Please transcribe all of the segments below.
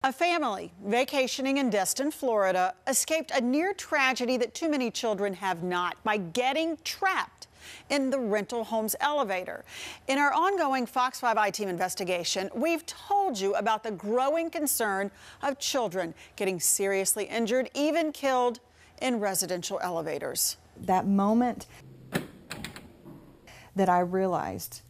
A family vacationing in Destin, Florida, escaped a near tragedy that too many children have not by getting trapped in the rental home's elevator. In our ongoing Fox 5 I-Team investigation, we've told you about the growing concern of children getting seriously injured, even killed in residential elevators. That moment that I realized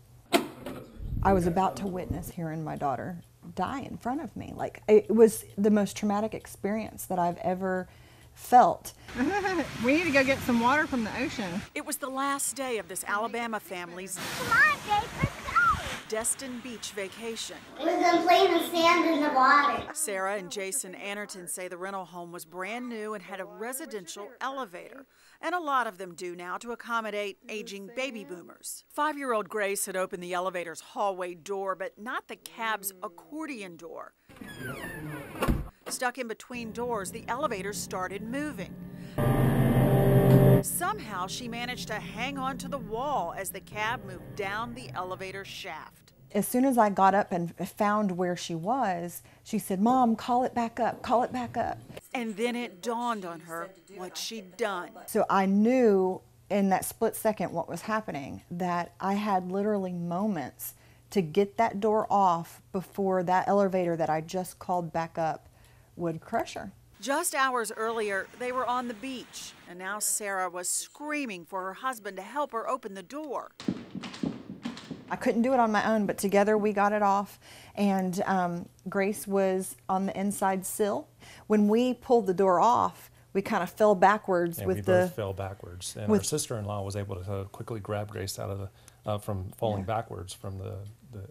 I was about to witness hearing my daughter die in front of me. Like, it was the most traumatic experience that I've ever felt. We need to go get some water from the ocean. It was the last day of this Alabama family's Destin Beach vacation. We're going to play in the sand and the water. Sarah and Jason Anderton say the rental home was brand new and had a residential elevator. And a lot of them do now to accommodate aging baby boomers. 5-year-old Grace had opened the elevator's hallway door, but not the cab's accordion door. Stuck in between doors, the elevator started moving. Somehow, she managed to hang on to the wall as the cab moved down the elevator shaft. As soon as I got up and found where she was, she said, "Mom, call it back up, call it back up." And then it dawned on her what she'd done. So I knew in that split second what was happening, that I had literally moments to get that door off before that elevator that I just called back up would crush her. Just hours earlier, they were on the beach, and now Sarah was screaming for her husband to help her open the door. I couldn't do it on my own, but together we got it off, and Grace was on the inside sill. When we pulled the door off, we kind of fell backwards. And we both fell backwards, and our sister-in-law was able to quickly grab Grace out of the, from falling backwards from the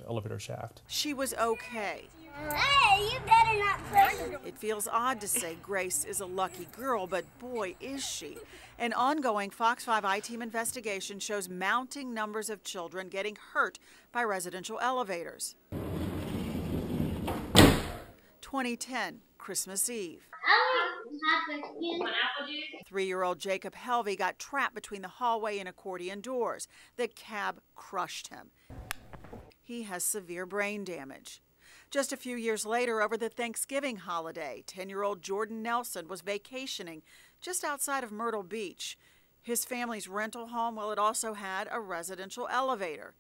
elevator shaft. She was okay. Hey, you better not push. It feels odd to say Grace is a lucky girl, but boy, is she. An ongoing Fox 5 I-Team investigation shows mounting numbers of children getting hurt by residential elevators. 2010, Christmas Eve. 3-year-old Jacob Helvey got trapped between the hallway and accordion doors. The cab crushed him. He has severe brain damage. Just a few years later, over the Thanksgiving holiday, 10-year-old Jordan Nelson was vacationing just outside of Myrtle Beach. His family's rental home, well, it also had a residential elevator.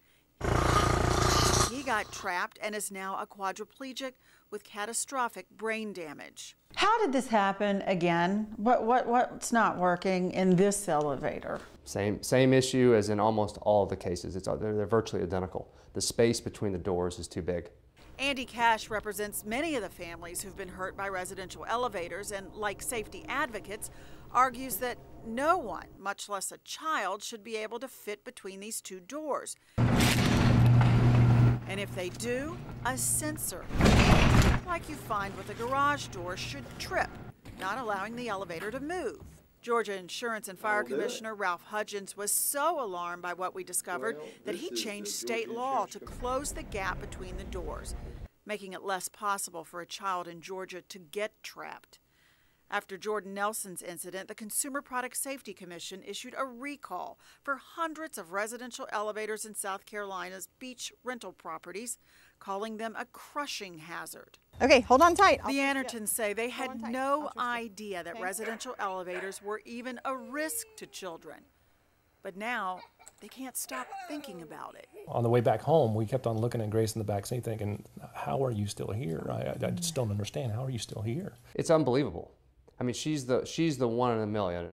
He got trapped and is now a quadriplegic with catastrophic brain damage. How did this happen again? What's not working in this elevator? Same issue as in almost all of the cases. They're virtually identical. The space between the doors is too big. Andy Cash represents many of the families who've been hurt by residential elevators and, like safety advocates, argues that no one, much less a child, should be able to fit between these two doors. And if they do, a sensor, like you find with a garage door, should trip, not allowing the elevator to move. Georgia Insurance and Fire Commissioner Ralph Hudgens was so alarmed by what we discovered that he changed state law to close the gap between the doors, making it less possible for a child in Georgia to get trapped. After Jordan Nelson's incident, the Consumer Product Safety Commission issued a recall for hundreds of residential elevators in South Carolina's beach rental properties, calling them a crushing hazard. Okay, hold on tight. The Andertons say they had no idea that residential elevators were even a risk to children. But now, they can't stop thinking about it. On the way back home, we kept on looking at Grace in the back seat thinking, how are you still here? I just don't understand. How are you still here? It's unbelievable. I mean, she's the one in a million.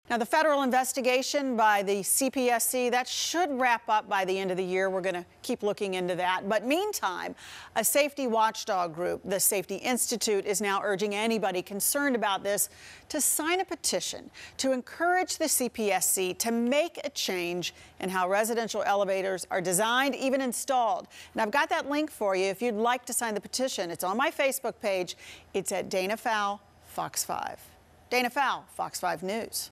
Now, the federal investigation by the CPSC, that should wrap up by the end of the year. We're going to keep looking into that. But meantime, a safety watchdog group, the Safety Institute, is now urging anybody concerned about this to sign a petition to encourage the CPSC to make a change in how residential elevators are designed, even installed. And I've got that link for you if you'd like to sign the petition. It's on my Facebook page. It's at Dana Fowle, Fox 5. Dana Fowle, Fox 5 News.